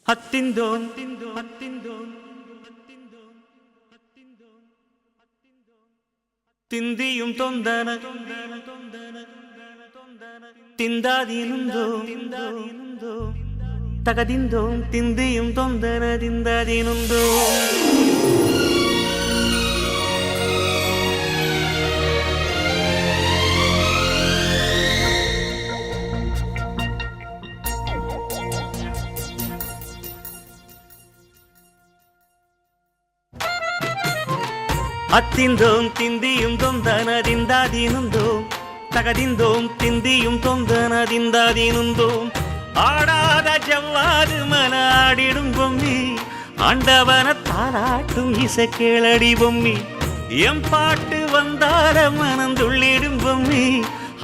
ಹತ್ತಿಂದೋಂ ತಿಂದಿಯುಂ ತೊಂದನ ತಿಂದಾದೀನುಂದೋ ತಗದಿಂದೋಂ ತಿಂದಿಯುಂ ತೊಂದನ ತಿಂದಾದೀನುಂದೋ அத்திந்தோம் திந்தியும் தொந்தனதிந்தாதீனுந்தோம் தகதிந்தோம் திந்தியும் தொந்தனதிந்தாதீனுந்தோம் ஆடாத ஜவ்வாது மனாடிடும் பொம்மி ஆண்டவன தாளாட்டும் இசை கேளடி பொம்மி எம் பாட்டு வந்தார மனந்துள்ளிடும் பொம்மி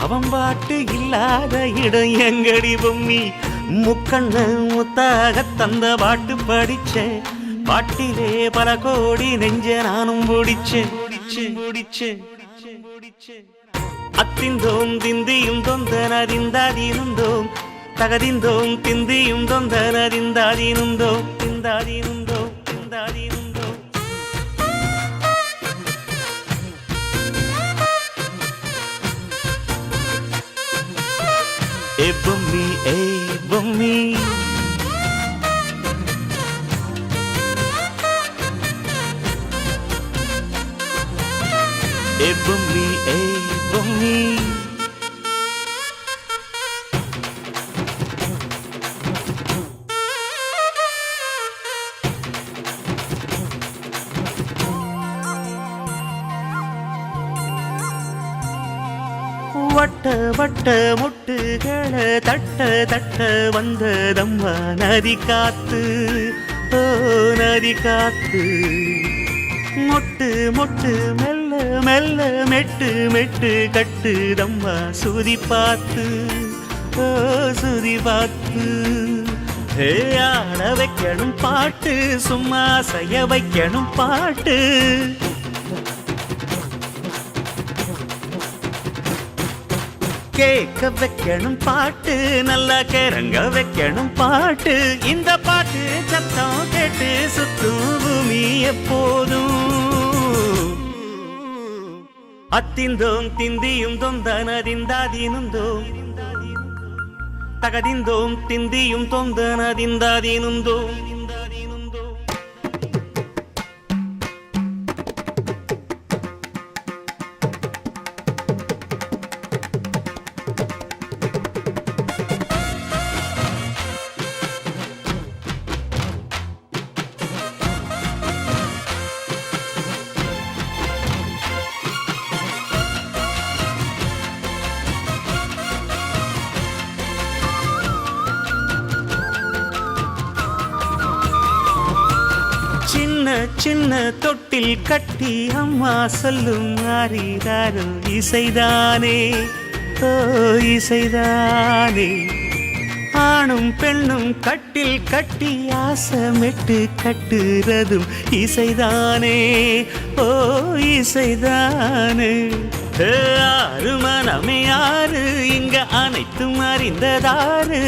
அவன் பாட்டு இல்லாத இடம் எங்கடி பொம்மி முக்கண்ண முத்தாக தந்த பாட்டு படிச்சேன் பாட்டிலே பல கோடி நெஞ்ச நானும் முடிச்சேன் அத்திந்தோம் திந்தியும் தொந்தனதிந்தாதீனுந்தோம் தகதிந்தோம் திந்தியும் தொந்தனதிந்தாதீனுந்தோம் திந்தாதீனுந்தோம் திந்தாதீனுந்தோம் ஏ பொம்மி ஏ பொம்மி ஏ பொம்மி ஏ பொம்மி வட்ட வட்ட முட்டுகள தட்ட தட்ட வந்ததம்மா நதி காத்து ஓ நதி காத்து மொட்டு மொட்டு மெல்ல மெல்ல மெட்டு மெட்டு கட்டுதம்மா சுதி பார்த்து ஓ சுதி பார்த்து ஆட வைக்கணும் பாட்டு சும்மா செய்ய வைக்கணும் பாட்டு கேட்க வைக்கணும் பாட்டு நல்லா கிறங்க வைக்கணும் பாட்டு இந்த பாட்டு சத்தம் கேட்டு சுத்தும் பூமி எப்போதும் அத்திந்தோம் திந்தியும் தொந்தனதிந்தாதீனுந்தோம் தகதிந்தோம் திந்தியும் தொந்தனதிந்தாதீனுந்தோம் சின்ன சின்ன தொட்டில் கட்டி அம்மா சொல்லும் ஆரிராரோ இசைதானே ஓ இசைதானே ஆணும் பெண்ணும் கட்டில் கட்டி ஆசமிட்டு கட்டுறதும் இசைதானே ஓ இசைதானே ஆறு மனமே யாரு இங்க அனைத்தும் அறிந்ததாரு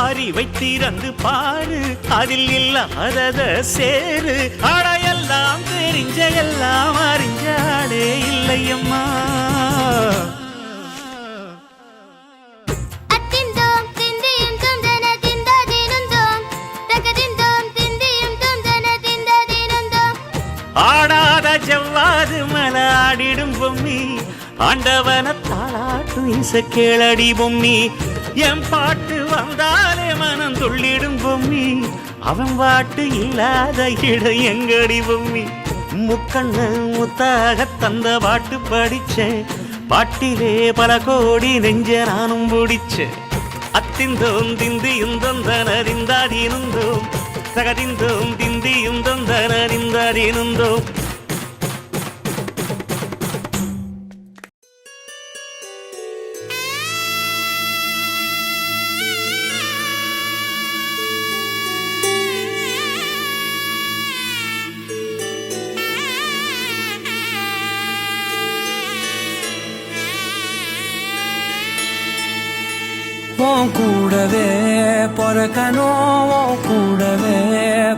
அறிவை திறந்து பாரு அதில் இல்லாதத சேரு அடையெல்லாம் தெரிஞ்ச எல்லாம் அறிஞ்சாடே இல்லையம்மா ஆடாத ஜவ்வாது மலாடிடும் பொம்மி ஆண்டவன தாளாட்டும் இசை கேளடி பொம்மி என் பாட்டு வந்தாலே மனம் துள்ளிடும் பொம்மி அவன் பாட்டு இல்லாத இடம் எங்கடி பொம்மி முக்கண்ண முத்தாக தந்த பாட்டு படிச்சேன் பாட்டிலே பல கோடி நெஞ்ச நானும் முடிச்சேன் அத்திந்தோம் திந்தியும் தொந்தனதிந்தாதீனுந்தோம் தகதிந்தோம் திந்தியும் தொந்தனதிந்தாதீனுந்தோம் உன் கூடவே பொறக்கணும், உன் கூடவே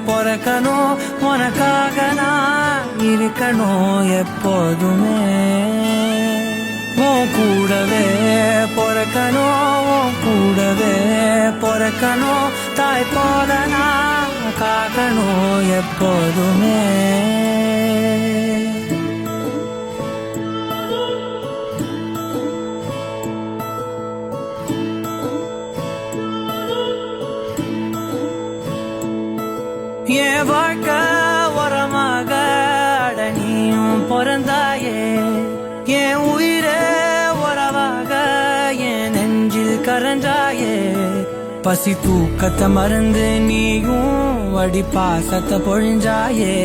பொறக்கணும், உனக்காக நான் இருக்கணும் எப்போதுமே. உன் கூடவே பொறக்கணும், உன் கூடவே பொறக்கணும், தாய் போல நான் காக்கணும் எப்போதுமே. என் வாழ்க்கை உரமாக நீயும் பிறந்தாயே, என் உயிரே உறவாக என் நெஞ்சில் கரஞ்சாயே. பசி தூக்கத்தை மறந்து நீயும் அடி பாசத்தை பொழிஞ்சாயே.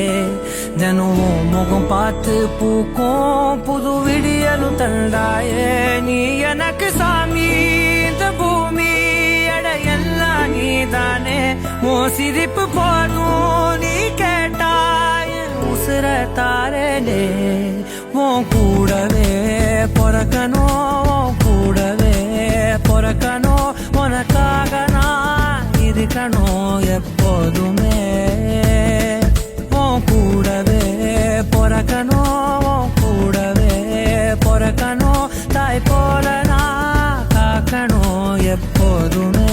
தினம் முகம் பார்த்து பூக்கும் புது விடியலும் தந்தாயே. நீ எனக்கு சாமி, இந்த பூமி எல்லாம் நீதானே. உன் சிரிப்பு போதும் நீ கேட்டாய் உசுர தாரே. உன் கூடவே பொறக்கணும், உன் கூடவே பொறக்கணும், உனக்காக நான் இருக்கணும் எப்போதுமே. உன் கூடவே பொறக்கணும், உன் கூடவே பொறக்கணும், தாய் போல நான் காக்கணும் எப்போதுமே.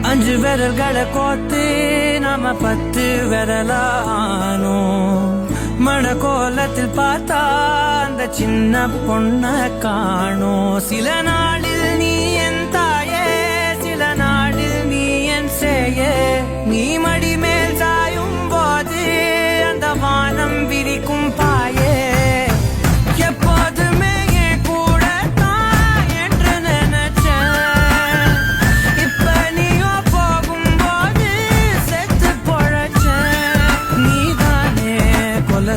அஞ்சு விரல்களை கோத்து நாம 10 விரலானோ. மணக்கோலத்தில் பார்த்தா அந்த சின்ன பொண்ண காணோம். சில நாளில் நீ என் தாயே, சில நாளில் நீ என் சேயே. நீ மடி மேல் சாயும் போது அந்த வானம் விரிக்கும் பாயே. எப்போதுமே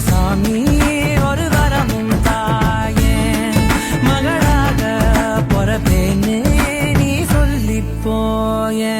சாமி ஒரு வரமும் தாயே, மகளாக பொறப்பேன்னு நீ சொல்லிப்போயே.